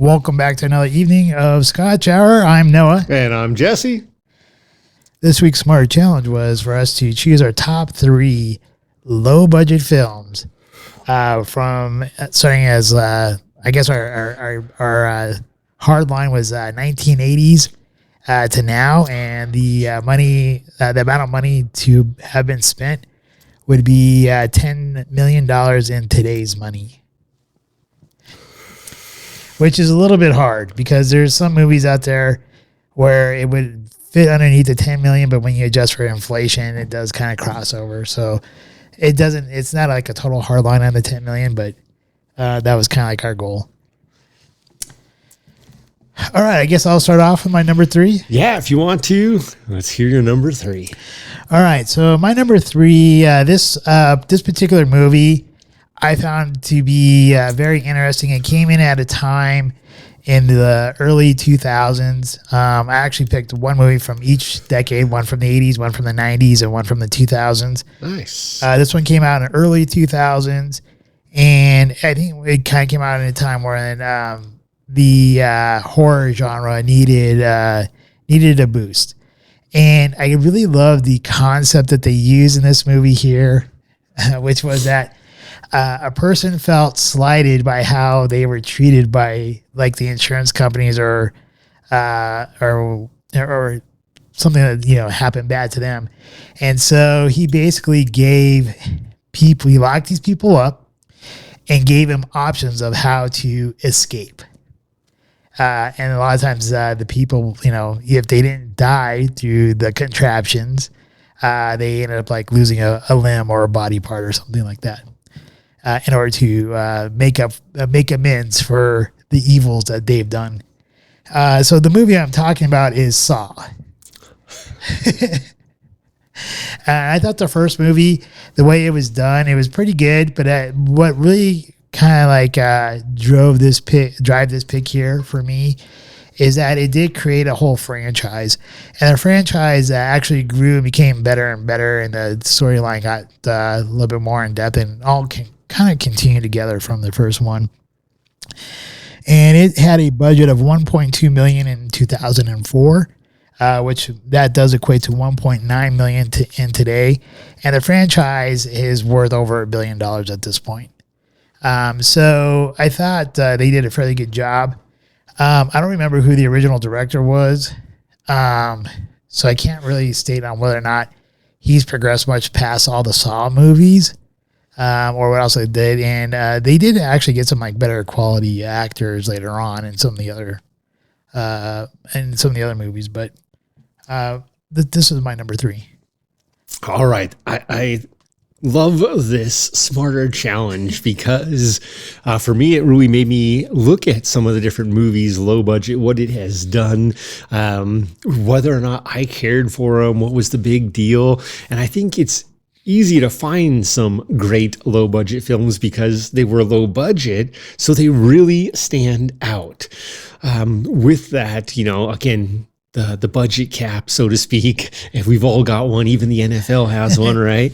Welcome back to another evening of Scotch Hour. I'm Noah. And I'm Jesse. This week's Smart Challenge was for us to choose our top 3 low-budget films from starting as, I guess our hard line was 1980s to now, and the amount of money to have been spent would be $10 million in today's money. Which is a little bit hard because there's some movies out there where it would fit underneath the 10 million, but when you adjust for inflation, it does kind of cross over. So it's not like a total hard line on the 10 million, but that was kind of like our goal. All right, I guess I'll start off with my number 3. Yeah, if you want to, let's hear your number 3. All right, so my number 3, this particular movie I found to be very interesting. It came in at a time in the early 2000s. I actually picked one movie from each decade, one from the 80s, one from the 90s, and one from the 2000s. Nice. This one came out in the early 2000s, and I think it kind of came out in a time where the horror genre needed a boost. And I really love the concept that they use in this movie here, which was that a person felt slighted by how they were treated by like the insurance companies or something that happened bad to them, and so he basically he locked these people up and gave them options of how to escape. And a lot of times the people, if they didn't die through the contraptions, they ended up like losing a limb or a body part or something like that. In order to make amends for the evils that they've done. So the movie I'm talking about is Saw. I thought the first movie, the way it was done, it was pretty good. But what really kind of like drive this pick here for me is that it did create a whole franchise, and the franchise actually grew and became better and better, and the storyline got a little bit more in depth, and all kind of continued together from the first one. And it had a budget of $1.2 million in 2004, which that does equate to $1.9 million in today. And the franchise is worth over $1 billion at this point. So I thought they did a fairly good job. I don't remember who the original director was, so I can't really state on whether or not he's progressed much past all the Saw movies. Or what else they did, and they did actually get some like better quality actors later on in some of the other movies. But this is my number 3. All right, I love this smarter challenge because for me it really made me look at some of the different movies, low budget, what it has done, whether or not I cared for them, what was the big deal, and I think it's easy to find some great low budget films because they were low budget, so they really stand out. With that, again, the budget cap, so to speak, if we've all got one, even the NFL has one, right?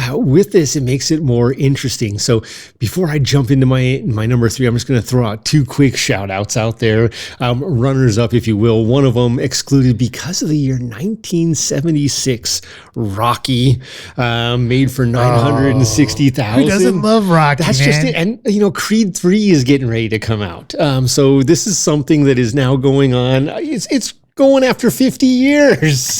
With this, it makes it more interesting. So before I jump into my number 3, I'm just going to throw out 2 quick shout outs out there. Runners up, if you will. One of them excluded because of the year 1976 Rocky, made for $960,000. Who doesn't love Rocky? That's just it. And Creed 3 is getting ready to come out. So this is something that is now going on. It's going after 50 years.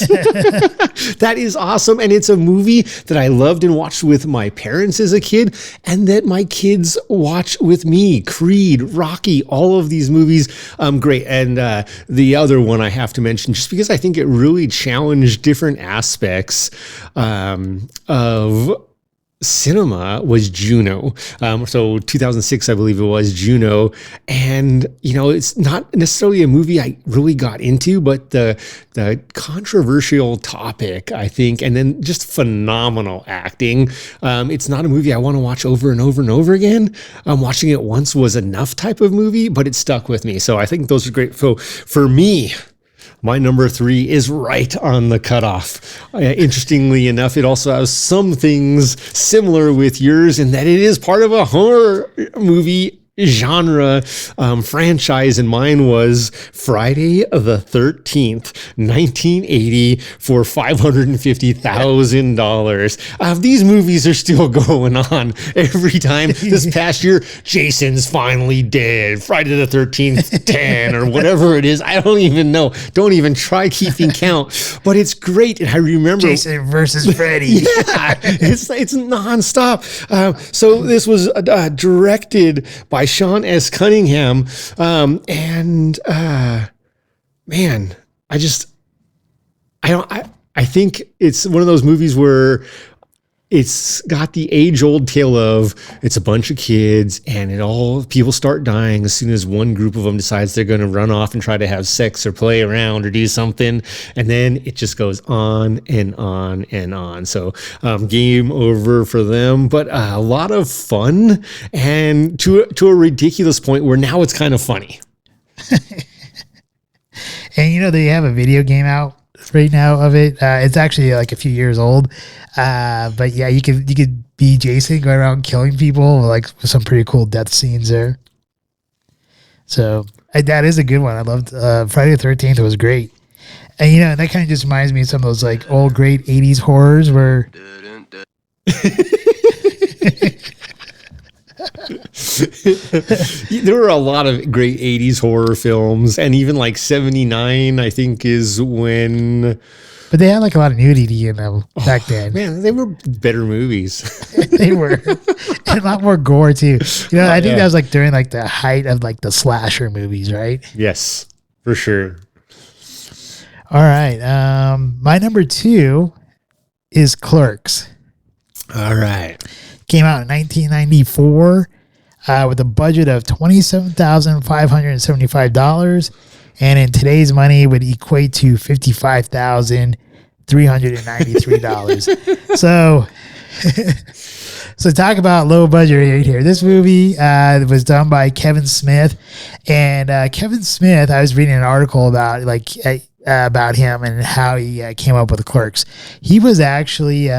That is awesome. And it's a movie that I loved and watched with my parents as a kid, and that my kids watch with me. Creed, Rocky, all of these movies, great. And the other one I have to mention, just because I think it really challenged different aspects of cinema, was Juno. So 2006, I believe it was, Juno. And, it's not necessarily a movie I really got into, but the controversial topic, I think, and then just phenomenal acting. It's not a movie I want to watch over and over and over again. Watching it once was enough type of movie, but it stuck with me. So I think those are great. So for me, my number 3 is right on the cutoff. Interestingly enough, it also has some things similar with yours in that it is part of a horror movie genre franchise, and mine was Friday the 13th, 1980, for $550,000. These movies are still going on every time. This past year, Jason's finally dead. Friday the 13th, 10 or whatever it is. I don't even know. Don't even try keeping count. But it's great. And I remember Jason versus Freddy. Yeah, it's nonstop. So this was directed by Sean S. Cunningham, and man, I think it's one of those movies where it's got the age-old tale of it's a bunch of kids and people start dying as soon as one group of them decides they're going to run off and try to have sex or play around or do something. And then it just goes on and on and on. So game over for them, but a lot of fun, and to a ridiculous point where now it's kind of funny. And they have a video game out right now of it. It's actually like a few years old. But yeah, you could be Jason going around killing people, like with some pretty cool death scenes there. So that is a good one. I loved Friday the 13th. It was great. And that kind of just reminds me of some of those like old great 80s horrors where there were a lot of great 80s horror films, and even like 79 I think is when, but they had like a lot of nudity in them back then. Man, they were better movies. They were. And a lot more gore too. I think that was like during like the height of like the slasher movies, right? Yes, for sure. All right. My number 2 is Clerks. All right. Came out in 1994 with a budget of $27,575, and in today's money would equate to $55,393. So talk about low budget right here. This movie was done by Kevin Smith, and Kevin Smith, I was reading an article about about him and how he came up with Clerks. He was actually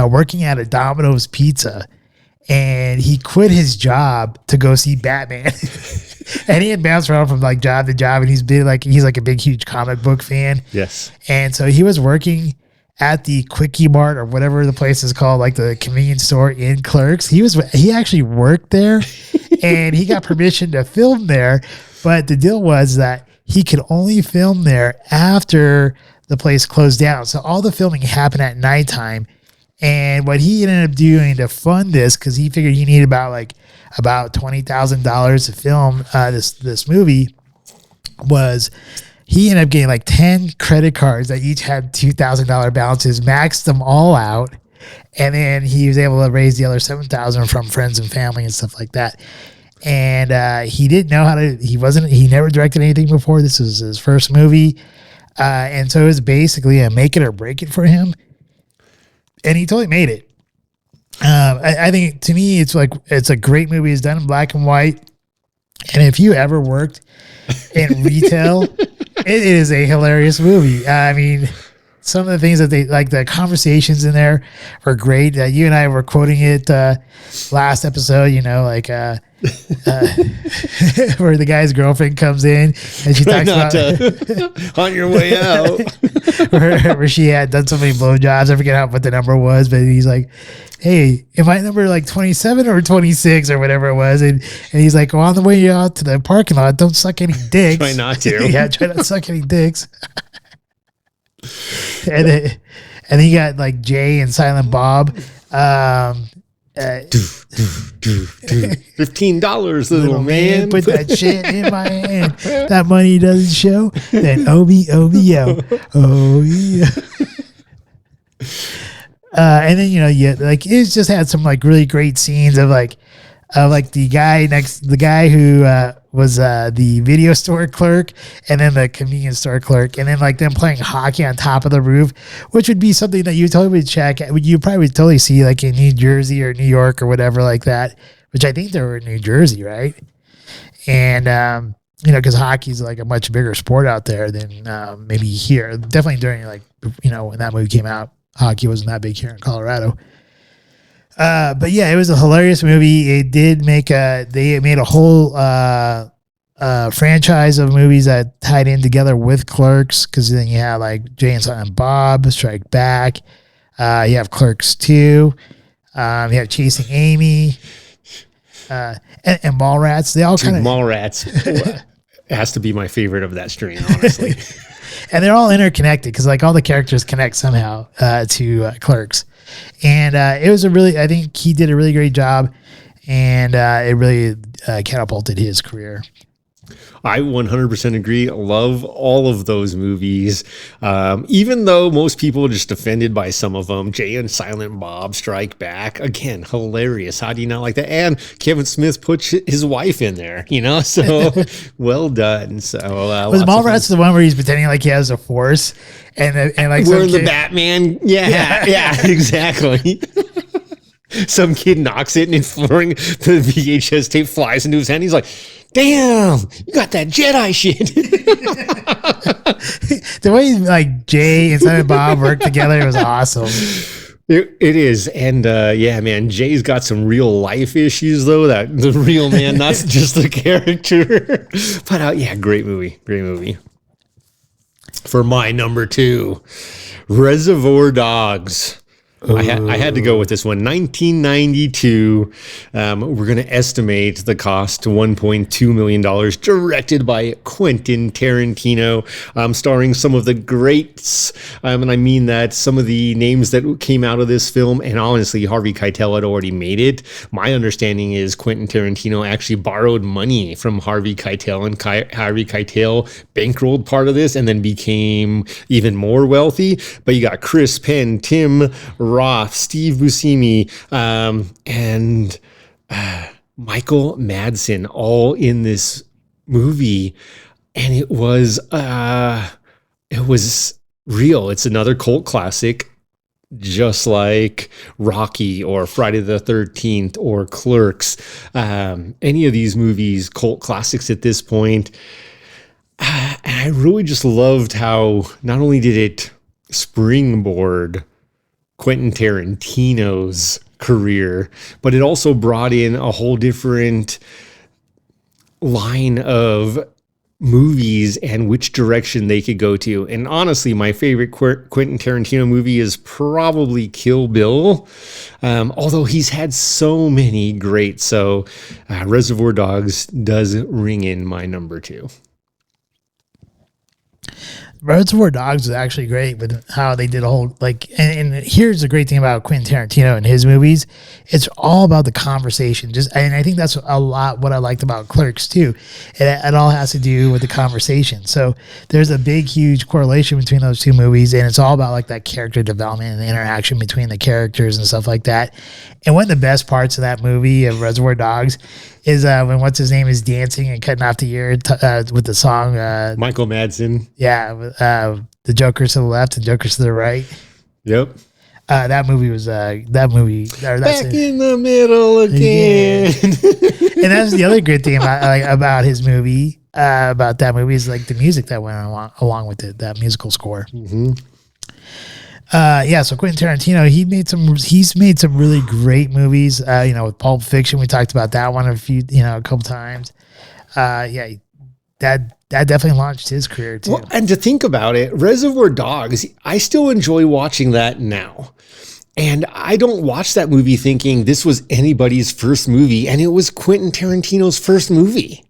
working at a Domino's Pizza, and he quit his job to go see Batman. And he had bounced around from like job to job, and he's like a big, huge comic book fan. Yes. And so he was working at the Quickie Mart or whatever the place is called, like the convenience store in Clerks. He actually worked there, and he got permission to film there. But the deal was that he could only film there after the place closed down. So all the filming happened at nighttime. And what he ended up doing to fund this, because he figured he needed about $20,000 to film this movie, was he ended up getting like 10 credit cards that each had $2,000 balances, maxed them all out, and then he was able to raise the other $7,000 from friends and family and stuff like that. And he didn't know how to. He never directed anything before. This was his first movie, and so it was basically a make it or break it for him. And he totally made it. I think, to me, it's a great movie. It's done in black and white. And if you ever worked in retail, it is a hilarious movie. I mean, some of the things that they like, the conversations in there are great. You and I were quoting it last episode, where the guy's girlfriend comes in and she talks about on your way out, where she had done so many blowjobs. I forget what the number was, but he's like, "Hey, am I number like 27 or 26 or whatever it was?" And he's like, "Well, on the way out to the parking lot, don't suck any dicks." Try not to. Yeah, try not to suck any dicks. And he got like Jay and Silent Bob. $15, little man. Put that shit in my hand. That money doesn't show. Then OBO. Oh yeah. And then it just had some like really great scenes of the guy who was the video store clerk, and then the convenience store clerk, and then like them playing hockey on top of the roof, which would be something that you totally would you probably would totally see like in New Jersey or New York or whatever like that, which I think they were in New Jersey, right? And because hockey's like a much bigger sport out there than maybe here. Definitely during when that movie came out, hockey wasn't that big here in Colorado. But yeah, it was a hilarious movie. It did make they made a whole franchise of movies that tied in together with Clerks, because then you have like Jay and Silent Bob Strike Back. You have Clerks 2. You have Chasing Amy. And Mallrats. They all kind of Mallrats has to be my favorite of that string, honestly. and they're all interconnected because like all the characters connect somehow to Clerks. And it was I think he did a really great job, and it really catapulted his career. I 100% agree. Love all of those movies. Even though most people are just offended by some of them. Jay and Silent Bob Strike Back. Again, hilarious. How do you not like that? And Kevin Smith put his wife in there, So well done. So was Mallrats the one where he's pretending like he has a force and like wearing the Batman? Yeah, exactly. Some kid knocks it and it's flooring. The VHS tape flies into his hand. He's like, damn, you got that Jedi shit. The way like Jay and Silent Bob worked together was awesome. It is. And yeah, man, Jay's got some real life issues, though. That the real man, not just the character. But yeah, great movie. Great movie. For my number 2, Reservoir Dogs. I had to go with this one. 1992. We're going to estimate the cost to $1.2 million. Directed by Quentin Tarantino, starring some of the greats. And I mean that some of the names that came out of this film, and honestly, Harvey Keitel had already made it. My understanding is Quentin Tarantino actually borrowed money from Harvey Keitel, and Harvey Keitel bankrolled part of this and then became even more wealthy. But you got Chris Penn, Tim Roth, Steve Buscemi, and Michael Madsen, all in this movie, and it was real. It's another cult classic, just like Rocky or Friday the 13th or Clerks. Any of these movies, cult classics at this point. And I really just loved how not only did it springboard Quentin Tarantino's career, but it also brought in a whole different line of movies and which direction they could go to. And honestly, my favorite Quentin Tarantino movie is probably Kill Bill, although he's had so many great. So Reservoir Dogs does ring in my number 2. Reservoir Dogs is actually great with how they did a whole and here's the great thing about Quentin Tarantino and his movies. It's all about the conversation. And I think that's a lot what I liked about Clerks too. It all has to do with the conversation. So there's a big, huge correlation between those two movies, and it's all about like that character development and the interaction between the characters and stuff like that. And one of the best parts of that movie of Reservoir Dogs is when what's his name is dancing and cutting off the ear with the song Michael Madsen. Yeah, the Joker's to the left and Joker's to the right. Yep. That movie was that's back in the middle again. And that's the other good thing about his movie, about that movie, is like the music that went along with it, that musical score. Mm-hmm. So Quentin Tarantino, he's made some really great movies. With Pulp Fiction, we talked about that one a couple times. That definitely launched his career too. Well, and to think about it, Reservoir Dogs, I still enjoy watching that now. And I don't watch that movie thinking this was anybody's first movie, and it was Quentin Tarantino's first movie.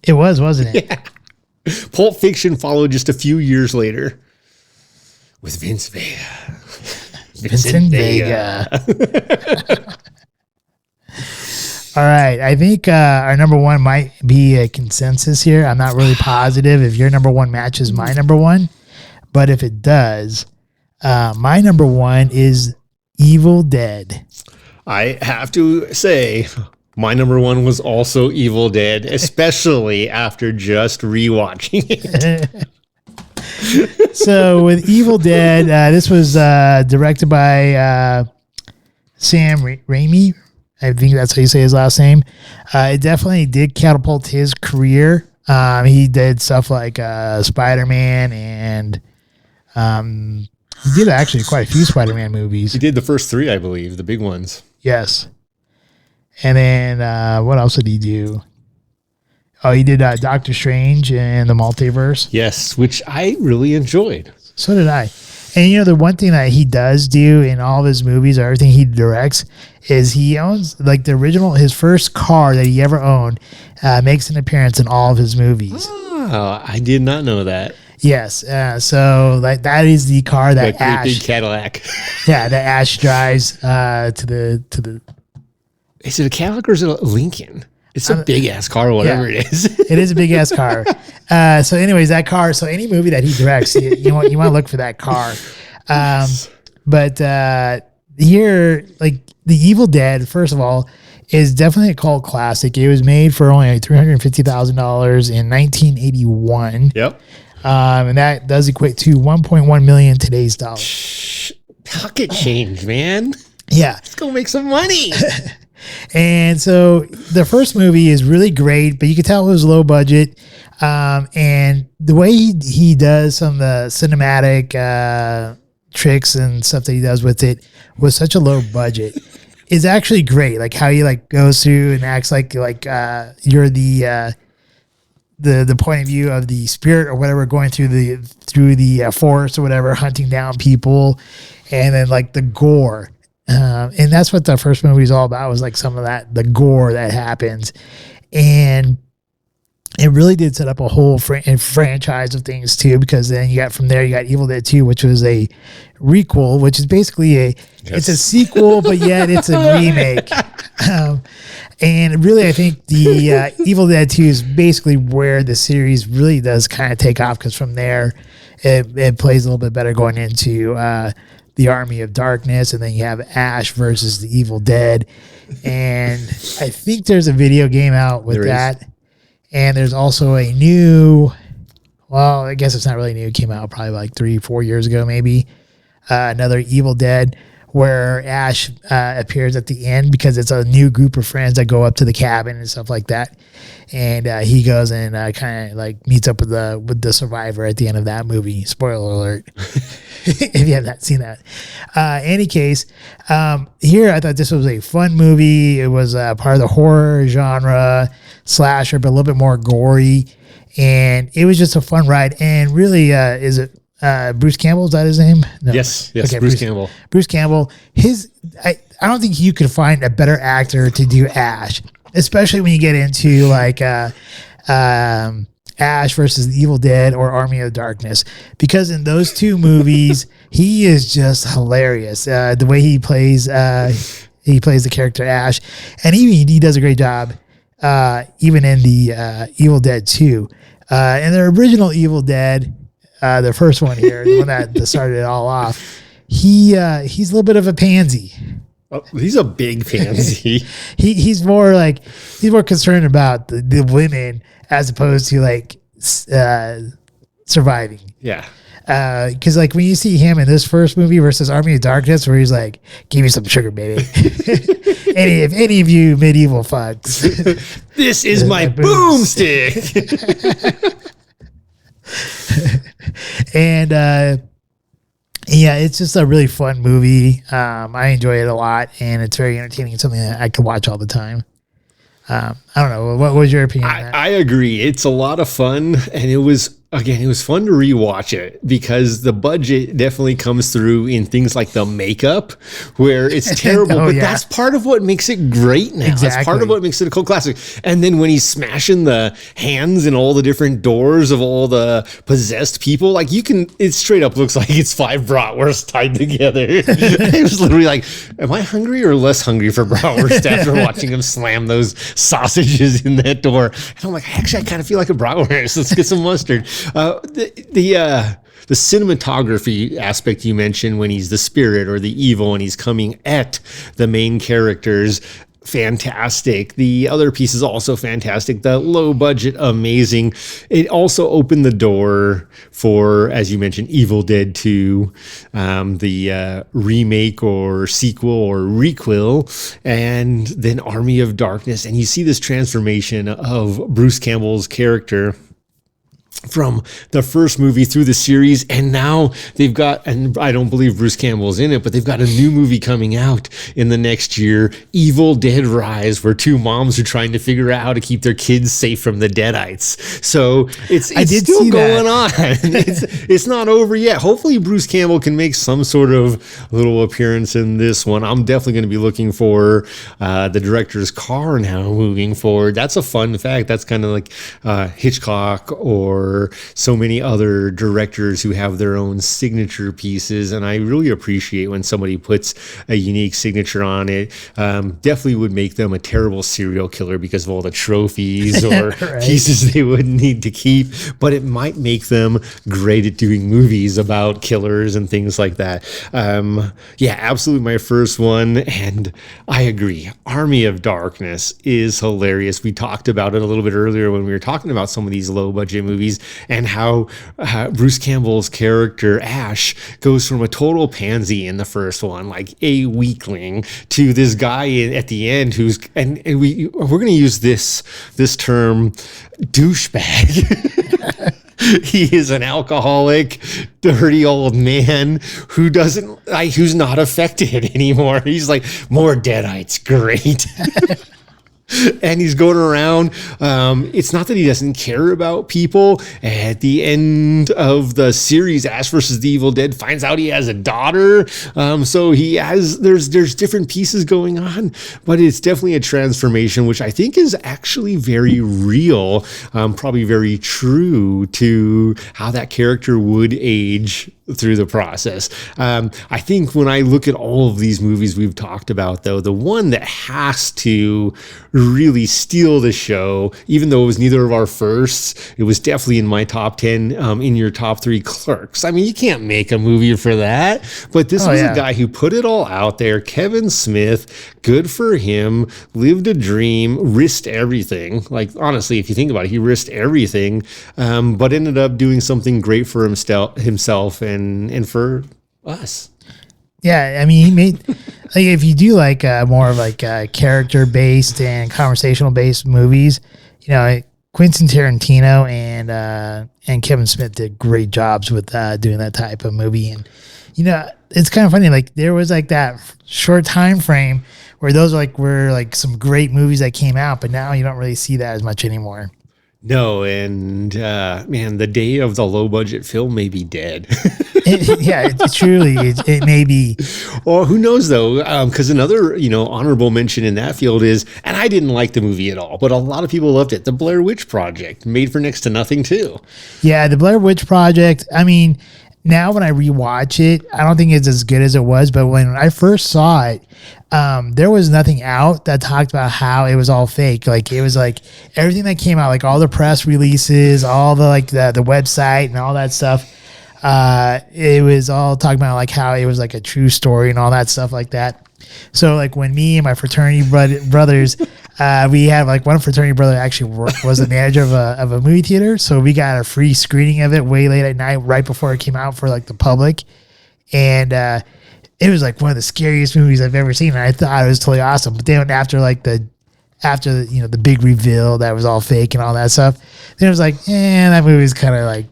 It was, wasn't it? Yeah. Pulp Fiction followed just a few years later with Vince Vega. Vincent Vega. All right. I think our number 1 might be a consensus here. I'm not really positive if your number 1 matches my number 1, but if it does, my number 1 is Evil Dead. I have to say, my number 1 was also Evil Dead, especially after just rewatching it. So with Evil Dead, this was directed by Sam Raimi. I think that's how you say his last name. It definitely did catapult his career. He did stuff like Spider-Man and He did actually quite a few Spider-Man movies. He did the first 3, I believe, the big ones. Yes. And then what else did he do? Oh, he did Doctor Strange and the Multiverse. Yes, which I really enjoyed. So did I. And the one thing that he does do in all of his movies or everything he directs is he owns like his first car that he ever owned makes an appearance in all of his movies. Oh, I did not know that. Yes. So like that is the car that Ash, big Cadillac. yeah, that Ash drives to the. Is it a Cadillac or is it a Lincoln? It's a big ass car, whatever it is. It is a big ass car. So, anyways, that car. So, any movie that he directs, you want to look for that car. But here, like The Evil Dead, first of all, is definitely a cult classic. It was made for only $350,000 in 1981. Yep. And that does equate to 1.1 million today's dollars. Pocket change, man. Yeah. Let's go make some money. And so the first movie is really great, but you can tell it was low budget. And the way he does some of the cinematic tricks and stuff that he does with it was such a low budget. Is actually great. Like how he like goes through and acts like you're the point of view of the spirit or whatever going through the forest or whatever, hunting down people, and then like the gore. And that's what the first movie is all about, was like some of the gore that happens. And it really did set up a whole franchise of things too, because then you got Evil Dead 2, which was a requel, which is basically it's a sequel, but yet it's a remake. And really, I think the Evil Dead 2 is basically where the series really does kind of take off, because from there, it plays a little bit better going into the Army of Darkness, and then you have Ash versus the Evil Dead. And I think there's a video game out with that. And there's also a new, well, I guess it's not really new. It came out probably like 3-4 years ago, maybe. Another Evil Dead, where Ash appears at the end, because it's a new group of friends that go up to the cabin and stuff like that. And he goes and kind of like meets up with the survivor at the end of that movie. Spoiler alert, if you have not seen that. Any case, here I thought this was a fun movie. It was part of the horror genre, slasher, but a little bit more gory. And it was just a fun ride. And really, is it Bruce Campbell? Is that his name? No. Yes, okay, Bruce Campbell. Bruce Campbell. I don't think you could find a better actor to do Ash, especially when you get into like Ash versus the Evil Dead or Army of Darkness, because in those two movies he is just hilarious. The way he plays the character Ash, and he does a great job even in the Evil Dead 2. And the original Evil Dead, the first one here, the one that started it all off, he's a little bit of a pansy. Oh, he's a big pansy. he's more concerned about the women as opposed to like surviving. Yeah. Because like when you see him in this first movie versus Army of Darkness, where he's like, "Give me some sugar, baby." If any of you medieval fucks, this is my boomstick. And yeah, it's just a really fun movie. I enjoy it a lot, and it's very entertaining. It's something that I could watch all the time. I don't know. What was your opinion on that? I agree. It's a lot of fun, and it was fun to rewatch it, because the budget definitely comes through in things like the makeup, where it's terrible, but that's part of what makes it great now. Exactly. That's part of what makes it a cult classic. And then when he's smashing the hands in all the different doors of all the possessed people, like it straight up looks like it's 5 bratwursts tied together. It was literally like, am I hungry or less hungry for bratwurst after watching him slam those sausages in that door? And I'm like, actually, I kind of feel like a bratwurst. Let's get some mustard. The cinematography aspect you mentioned, when he's the spirit or the evil and he's coming at the main characters, fantastic. The other piece is also fantastic. The low budget, amazing. It also opened the door for, as you mentioned, Evil Dead 2, the remake or sequel or requel, and then Army of Darkness. And you see this transformation of Bruce Campbell's character from the first movie through the series, and now they've got, and I don't believe Bruce Campbell's in it, but they've got a new movie coming out in the next year, Evil Dead Rise, where two moms are trying to figure out how to keep their kids safe from the Deadites. So it's still going on. It's not over yet. Hopefully Bruce Campbell can make some sort of little appearance in this one. I'm definitely going to be looking for the director's car now moving forward. That's a fun fact. That's kind of like Hitchcock or so many other directors who have their own signature pieces, and I really appreciate when somebody puts a unique signature on it. Definitely would make them a terrible serial killer because of all the trophies or right. pieces they would need to keep, but it might make them great at doing movies about killers and things like that. Yeah, absolutely my first one, and I agree. Army of Darkness is hilarious. We talked about it a little bit earlier when we were talking about some of these low budget movies, and how Bruce Campbell's character Ash goes from a total pansy in the first one, like a weakling, to this guy at the end who's, and we're going to use this term, douchebag. He is an alcoholic, dirty old man who's not affected anymore. He's like, more Deadites, great. And he's going around. It's not that he doesn't care about people. At the end of the series, Ash versus the Evil Dead finds out he has a daughter. So there's different pieces going on, but it's definitely a transformation, which I think is actually very real, probably very true to how that character would age through the process. I think when I look at all of these movies we've talked about, though, the one that has to really steal the show, even though it was neither of our firsts, it was definitely in my top 10, in your top 3, Clerks. I mean, you can't make a movie for that, but this was a guy who put it all out there. Kevin Smith, good for him, lived a dream, risked everything. Like, honestly, if you think about it, he risked everything, but ended up doing something great for himself and for us. Yeah, I mean, he made, like, if you do like more of like character based and conversational based movies, you know, Quentin Tarantino and Kevin Smith did great jobs with doing that type of movie. And you know, it's kind of funny, like there was like that short time frame where those were like some great movies that came out, but now you don't really see that as much anymore. No, and man, the day of the low budget film may be dead. It may be. Or who knows though? Because another honorable mention in that field is, and I didn't like the movie at all, but a lot of people loved it. The Blair Witch Project, made for next to nothing too. Yeah, the Blair Witch Project. I mean, now when I rewatch it, I don't think it's as good as it was. But when I first saw it, there was nothing out that talked about how it was all fake. Like it was like everything that came out, like all the press releases, all the the website and all that stuff. It was all talking about like how it was like a true story and all that stuff like that. So like when me and my fraternity brothers, we had like one fraternity brother actually was the manager of a movie theater. So we got a free screening of it way late at night, right before it came out for like the public. And, it was like one of the scariest movies I've ever seen. And I thought it was totally awesome. But then after the big reveal that was all fake and all that stuff, then it was like, that movie was kind of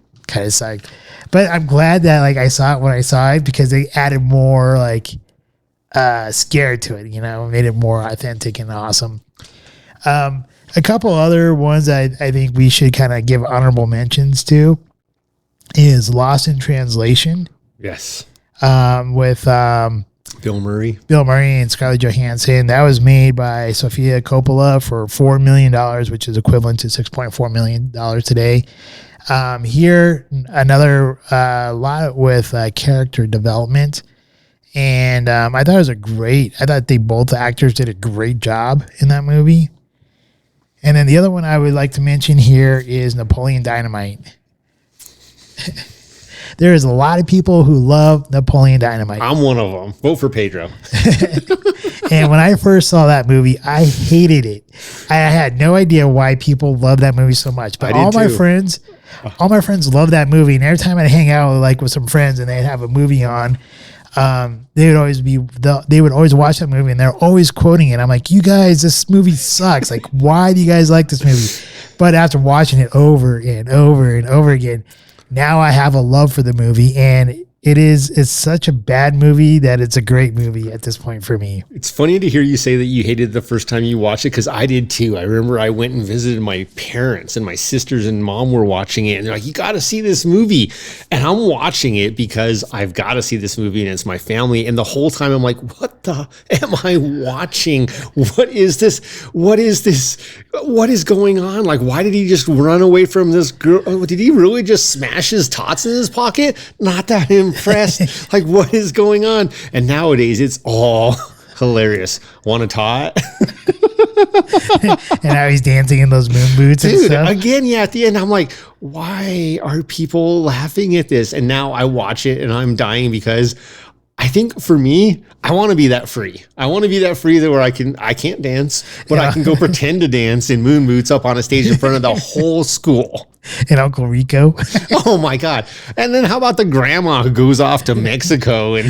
sucked. But I'm glad that like I saw it when I saw it, because they added more like scare to it, made it more authentic and awesome. A couple other ones that I think we should kind of give honorable mentions to is Lost in Translation. Yes. With Bill Murray and Scarlett Johansson. That was made by Sofia Coppola for $4 million, which is equivalent to $6.4 million today. Here, another lot with character development. And I thought it was I thought both actors did a great job in that movie. And then the other one I would like to mention here is Napoleon Dynamite. There is a lot of people who love Napoleon Dynamite. I'm one of them. Vote for Pedro. And when I first saw that movie, I hated it. I had no idea why people love that movie so much. But all my friends love that movie. And every time I hang out with some friends and they'd have a movie on, they would always watch that movie and they're always quoting it. I'm like, you guys, this movie sucks. Like, why do you guys like this movie? But after watching it over and over and over again, now I have a love for the movie, and it's such a bad movie that it's a great movie at this point for me. It's funny to hear you say that you hated it the first time you watched it, because I did too. I remember I went and visited my parents, and my sisters and mom were watching it, and they're like, you got to see this movie. And I'm watching it because I've got to see this movie, and it's my family. And the whole time I'm like, what the am I watching? What is this? What is this? What is going on? Like, why did he just run away from this girl? Oh, did he really just smash his tots in his pocket? Not that impressed. Like, what is going on? And nowadays it's all hilarious. Want a tot? And now he's dancing in those moon boots and stuff. Again, yeah, at the end I'm like, why are people laughing at this? And now I watch it and I'm dying, because I think for me, I want to be that free. I want to be that free that where I can't dance, but I can go pretend to dance in moon boots up on a stage in front of the whole school. And Uncle Rico. Oh my God. And then how about the grandma who goes off to Mexico and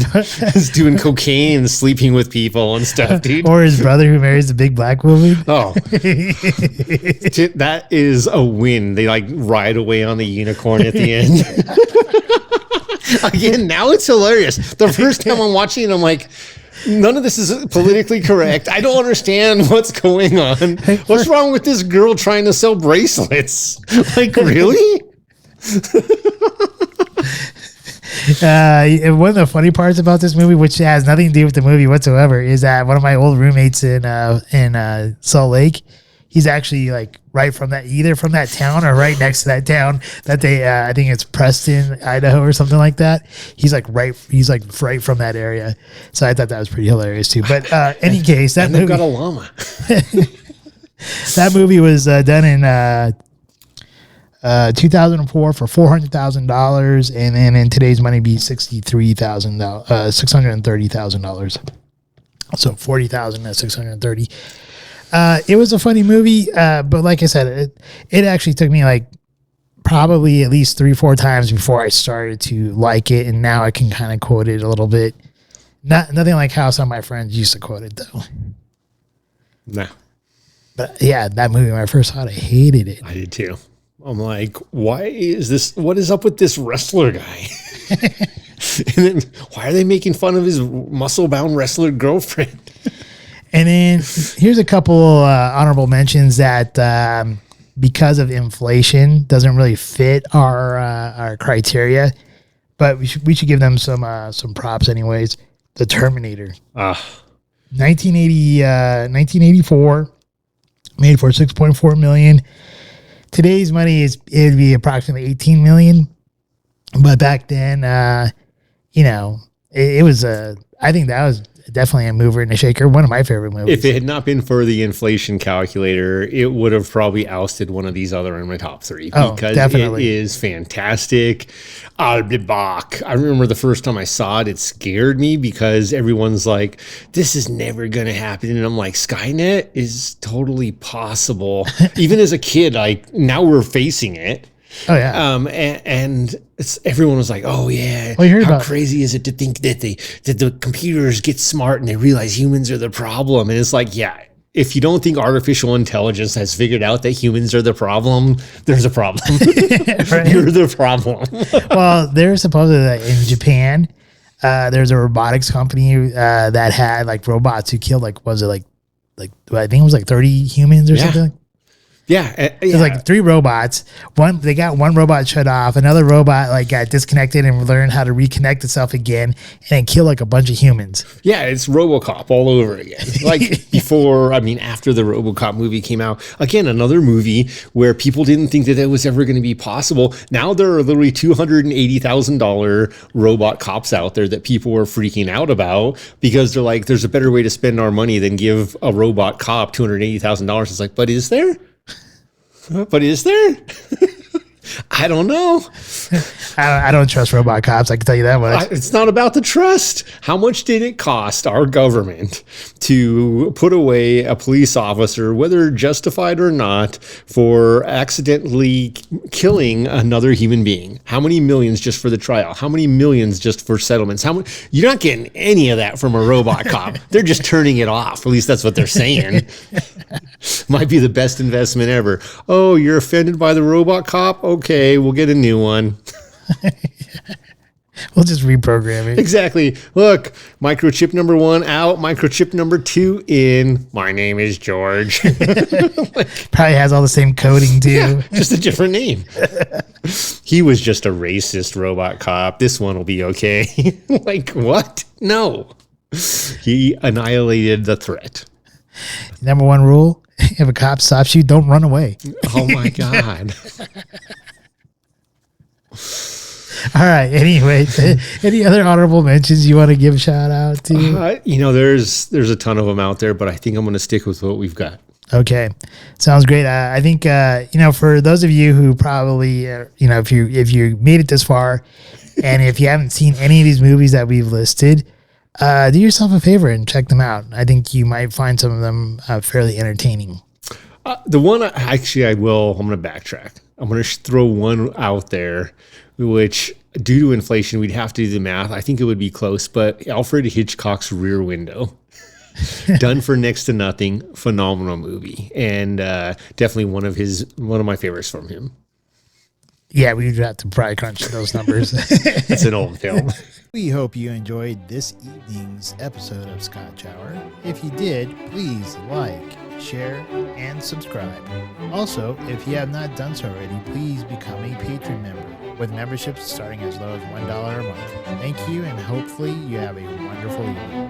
is doing cocaine and sleeping with people and stuff, dude? Or his brother who marries the big black woman. Oh, that is a win. They like ride away on the unicorn at the end. Again, now it's hilarious. The first time I'm watching it, I'm like, none of this is politically correct. I don't understand what's going on. What's wrong with this girl trying to sell bracelets? Like, really? One of the funny parts about this movie, which has nothing to do with the movie whatsoever, is that one of my old roommates in Salt Lake, he's actually like right from that, either from that town or right next to that town that they, I think it's Preston, Idaho or something like that. He's like right from that area. So I thought that was pretty hilarious too. But any case, that movie got a llama. That movie was done in 2004 for $400,000, and then in today's money be $630,000. So 40,000 to 630. It was a funny movie, but like I said, it actually took me like probably at least 3-4 times before I started to like it, and now I can kind of quote it a little bit. Nothing like how some of my friends used to quote it though. Nah. But yeah, that movie when I first saw it, I hated it. I did too. I'm like, why is this? What is up with this wrestler guy? And then why are they making fun of his muscle-bound wrestler girlfriend? And then here's a couple honorable mentions that because of inflation doesn't really fit our criteria, but we should give them some props anyways. The Terminator, 1984, made for $6.4 million. Today's money it'd be approximately $18 million, but back then, it was I think that was definitely a mover and a shaker. One of my favorite movies. If it had not been for the inflation calculator, it would have probably ousted one of these other in my top three, because definitely. It is fantastic. I remember the first time I saw it, it scared me because everyone's like, this is never going to happen. And I'm like, Skynet is totally possible. Even as a kid, like now we're facing it. Oh yeah. And everyone was like, "Oh yeah, how crazy is it to think that the computers get smart and they realize humans are the problem?" And it's like, yeah, if you don't think artificial intelligence has figured out that humans are the problem, there's a problem. Right? You're the problem. Well, there's supposedly in Japan, there's a robotics company that had like robots who killed like I think it was like 30 humans or something. Yeah, There's like 3 robots. They got one robot shut off. Another robot like got disconnected and learned how to reconnect itself again, and then kill like a bunch of humans. Yeah, it's RoboCop all over again. Like after the RoboCop movie came out, again another movie where people didn't think that it was ever going to be possible. Now there are literally $280,000 robot cops out there that people are freaking out about because they're like, "There's a better way to spend our money than give a robot cop $280,000." It's like, but is there? But is there? I don't know. I don't trust robot cops. I can tell you that much. It's not about the trust. How much did it cost our government to put away a police officer, whether justified or not, for accidentally killing another human being? How many millions just for the trial? How many millions just for settlements? You're not getting any of that from a robot cop. They're just turning it off. At least that's what they're saying. Might be the best investment ever. Oh, you're offended by the robot cop? Okay, we'll get a new one. We'll just reprogram it. Exactly. Look, microchip number 1 out, microchip number 2 in. My name is George. Probably has all the same coding too. Yeah, just a different name. He was just a racist robot cop. This one will be okay. Like, what? No. He annihilated the threat. Number one rule: if a cop stops you, don't run away. Oh my God. All right. Anyway, any other honorable mentions you want to give a shout out to? There's a ton of them out there, but I think I'm going to stick with what we've got. Okay, sounds great. I think for those of you who probably if you made it this far, and if you haven't seen any of these movies that we've listed, do yourself a favor and check them out. I think you might find some of them fairly entertaining. The one I will. I'm going to backtrack. I'm going to throw one out there, which due to inflation, we'd have to do the math. I think it would be close, but Alfred Hitchcock's Rear Window. Done for next to nothing. Phenomenal movie, and definitely one of my favorites from him. Yeah, we'd have to probably crunch those numbers. It's an old film. We hope you enjoyed this evening's episode of Scotch Hour. If you did, please like, share, and subscribe. Also, if you have not done so already, please become a Patron member, with memberships starting as low as $1 a month. Thank you, and hopefully you have a wonderful evening.